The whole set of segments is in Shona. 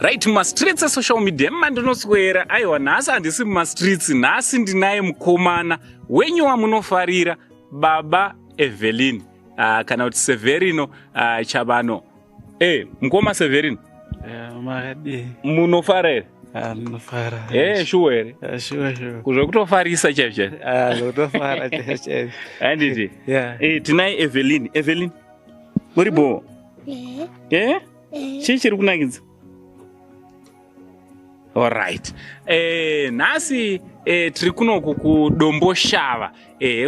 right mumastreets esocial media mandinoswera aiwa nhasi handisi mumastreets nhasi ndinaye mukomana wenyu wamunofarira baba Evelyn kana kuti Severino Chavano mukoma Severino munofara here shuwe here kuzvokutofarisa chaizvo handiti tinaye Evelyn uribo chii chiri kunakidza alright nhasi tiri kunoku kuDomboshava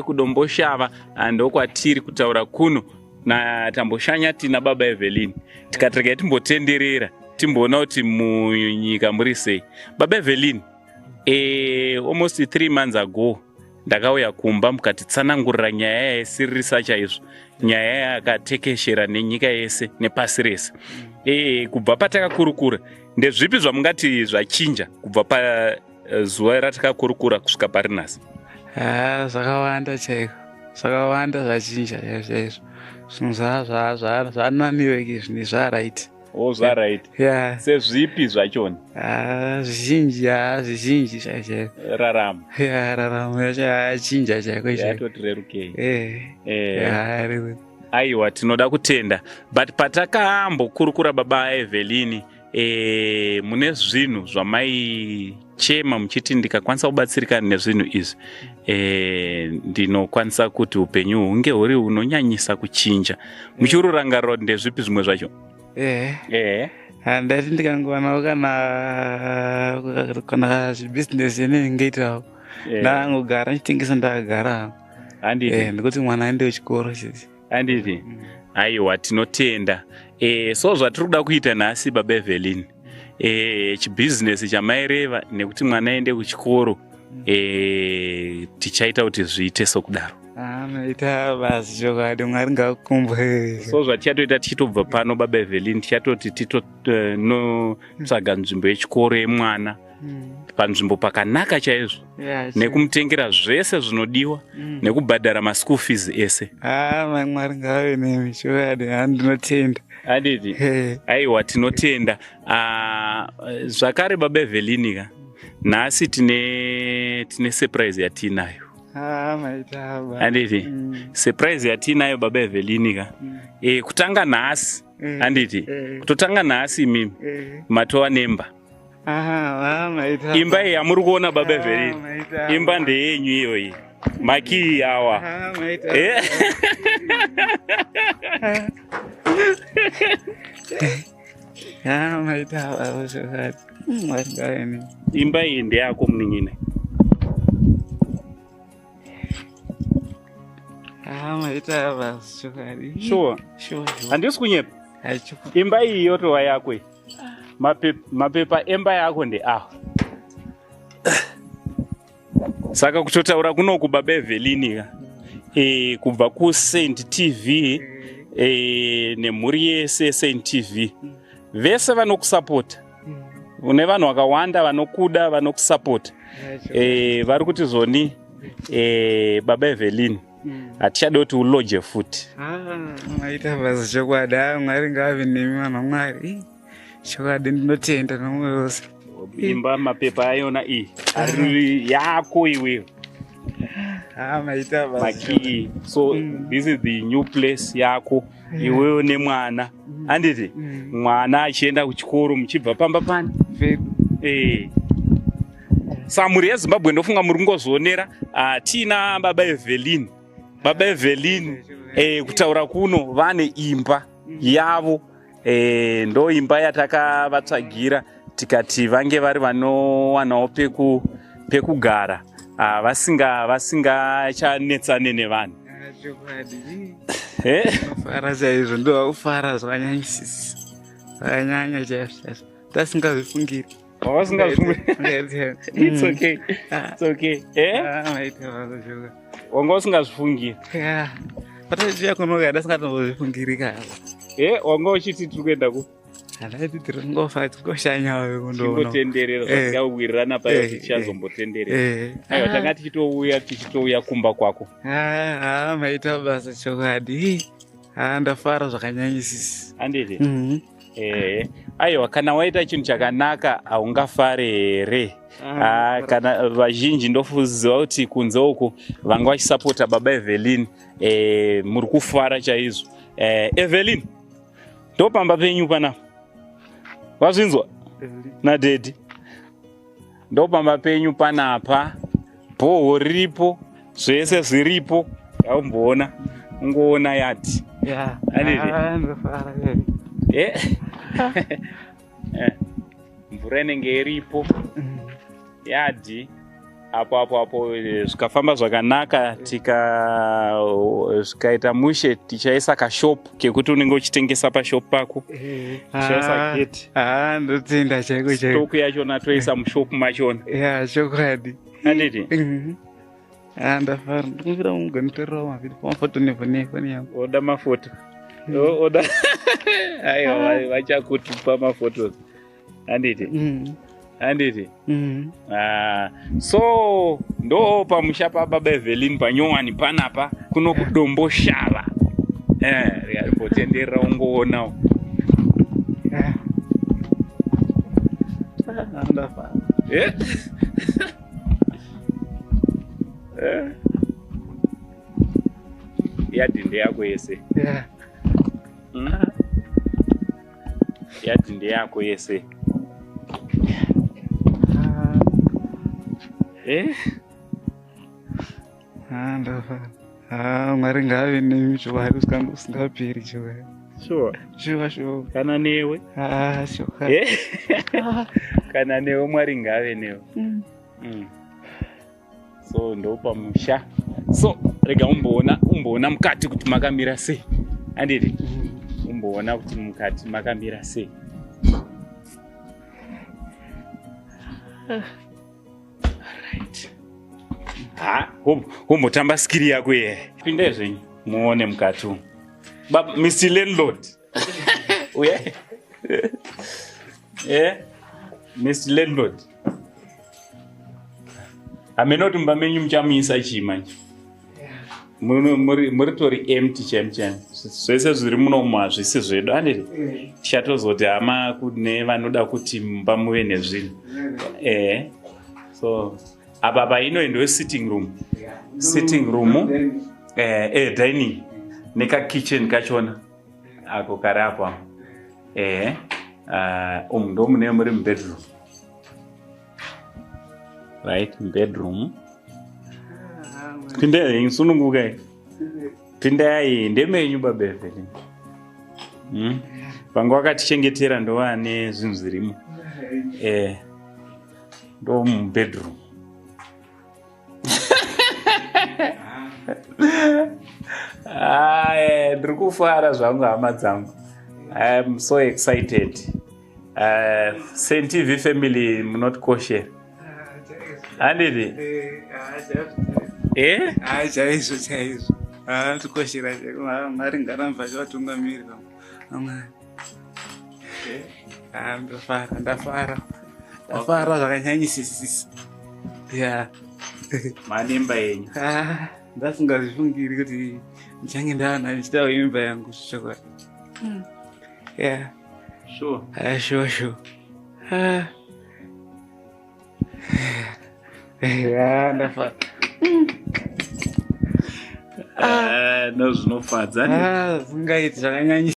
kuDomboshava ndokwatiri kutaura kuno natamboshanya tina baba Evelyn tikati regai timbotenderera timboona kuti munyika muri sei. Baba Evelyn almost 3 months ago ndakauya kumba mukatitsanangurira nyaya yaisiririsa chaizvo, nyaya yakatekeshera nenyika yese nepasi rese. Kubva patakakurukura ndezvipi zvamungati zvachinja kubva pazuva ratakakurukura kusvika pari nhasi? Zvakawanda chaiko, zvakawanda zvachinja chaizvo. Zvinhu zvananiweke zvinhu zvaraiti. Zvaraiti. Sezvipi zvachona? Zvizhinji chaizvo. Raramo. Raramo yachinja chaiko chaiko. Yatoti rerukei. Aiwa, tinoda kutenda. But patakaambokurukura baba Evelyn mune zvinhu zvamaichema muchiti ndikakwanisa kubatsirikana nezvinhu izvi ndinokwanisa kuti upenyu hunge huri hunonyanyisa kuchinja. Muchirurangariro ndezvipi zvimwe zvacho? Handati ndikangowanawo kana zvibusiness yenengeitawo ndangogara ndichitengesa ndakagara ndikuti mwana aende kuchikoro chete. Handiti? Aiwa, tinotenda. So zvatiri kuda kuita nhasi baba Evelyn, chibusiness chamaireva nekuti mwana aende kuchikoro tichaita kuti zviite sokudaro. Anoita basi chokwadi, Mwari ngakukumbwe. So zvatichatota tichitobva pano baba Evelyn tichatoti tinotsvaga nzvimbo yechikoro yemwana panzvimbo pakanaka chaizvo, nekumutengera zvese zvinodiwa nekubhadhara maschool fees ese. Mwari ngave nemi chokwadi, ndinotenda. Handiti? Aiwa, tinotenda. Zvakare baba Evelyn nhasi tine surprise yatinayo. Handiti? Surprise yatinayo baba Evelyn kutanga nhasi. Handiti? Kutotanga nhasi mimi matova nemba. Imba iyi yamuri kuona baba Evelyn, imba ndeyenyu iyoyi, makii awa. Imba iyi ndeyako munin'ina. Sure. Handisi kunyepa. Imba iyi yotova yako iyi. Mapepa emba yako ndeaho. Saka kutotaura kunoku baba Evelyn kubva kuSaint TV nemhuri yese Saint TV vese vanokusapota. Une vanhu vakawanda vanokuda vanokusapota. Vari kuti zoni baba Evelyn hatichada kuti uloje futi. Maita basi chokwadi, Mwari ngave nemi vanhu Mwari. Chokwadi ndinotenda nomwoyo wose. Imba mapepa ayona iyi ari yako iwewe. Maita basi. Makii. So this is the new place yako iwewe nemwana. Handiti? Mwana achienda kuchikoro muchibva pamba pani. Samuri yeZimbabwe ndofunga muri kungozvionera tina baba Evelyn. Baba Evelyn kutaura kuno vane imba yavo. Ndo imba yatakavatsvagira tikati vange vari vanowanawo pekugara vasingachanetsane nevanhu. Fara chaizvo, ndovakufara zvakanyanyisisa, zvakanyanya chaizvo tasingazvifungiri. It's okay. It's okay. Wanga usingazvifungiri. Patachiya kunoka dasingatombozvifungiri kava. Wanga uchiti tiri kuenda ku? Handati tiri kungofa tikoshanyawo kundoona. Tingotenderera zvakawirirana payo tichazombotenderera. Aiwa, tanga tichitouya kumba kwako. Maita basa chokwadi. Ndafara zvakanyanyisisa. Handiti? Aiwa, kana waita chinhu chakanaka haungafare here. Kana vazhinji ndofuziva kuti kunze uku vanga vachisapota baba Evelyn, muri kufara chaizvo. Evelyn, ndopamba penyu panapa. Wazvinzwa? Nadedi. Ndopamba penyu panapa. Bhoho riripo, zvese zviripo. Yaumboona, ungoona yati. Mvura inenge iripo. Yadhi apo zvikafamba zvakanaka zvikaita mushe tichaisa kashopu kekuti unenge uchitengesa pashopu pako. Tichaisa gate. Ndotenda chaiko. Stoku yachona toisa mushopu machona. Chokwadi. Handiti? Ndafara ndikumbira mungonitorera mavidio pamafoto nefoni yangu. Oda mafoto. Oda. Aiwa, vachakutupa mafoto. Handiti? Handiti? So ndo pamusha pababa Evelyn panyowani panapa kuno KuDomboshava. Rikapotenderera ungoona. Ndafara. Yadhi yako yese. Yadhi yako yese. Ndafara. Mwari ngave nemi chowari usingaperi chowari. Sure. Kana newe? Sure. Kana newe Mwari ngave newe. So ndo pamusha. So rega umboona mukati kuti makamira sei. Handiti? Umboona kuti mukati makamira sei. Right. Umbotamba skiri yako here. Pinde zvenyu muone mukati umu. Mr. Landlord. Uya. Mr. Landlord. Amenoti mumba menyu muchamuisa chii manje? Muri tori empty chemchem. Zvese zviri munomu hazvisi zvedu. Handiti? Tichatozoti hama kune vanoda kuti mumba muve nezvinhu. So apa painoendewe sitting room. Sitting room, dining, neka kitchen kachona. Ako kari apa. Ndo mune muri bedroom. Right, bedroom. Pinda hii sununguka hii. Pinda hii ndemenyu baba Evelyn. Vangu vakatichengetera ndo vane zvinhu zvirimo. Ndo bedroom. Ndiri kufara zvangu hama dzangu. I am so excited. Saint TV family munotikoshera. Handiti? Chaizvo. Tikoshera cheko. Mwari ngarambe achivatungamiri. Ndafara zvakanyanyisisa. Manemba yenyu. Ndasingazvifungiri kuti ndichange ndanayo ndichitawo imba yangu chokwadi. Sure. Ndafara. Nozvinofadza. Zvingaiti zvakanyanyisa.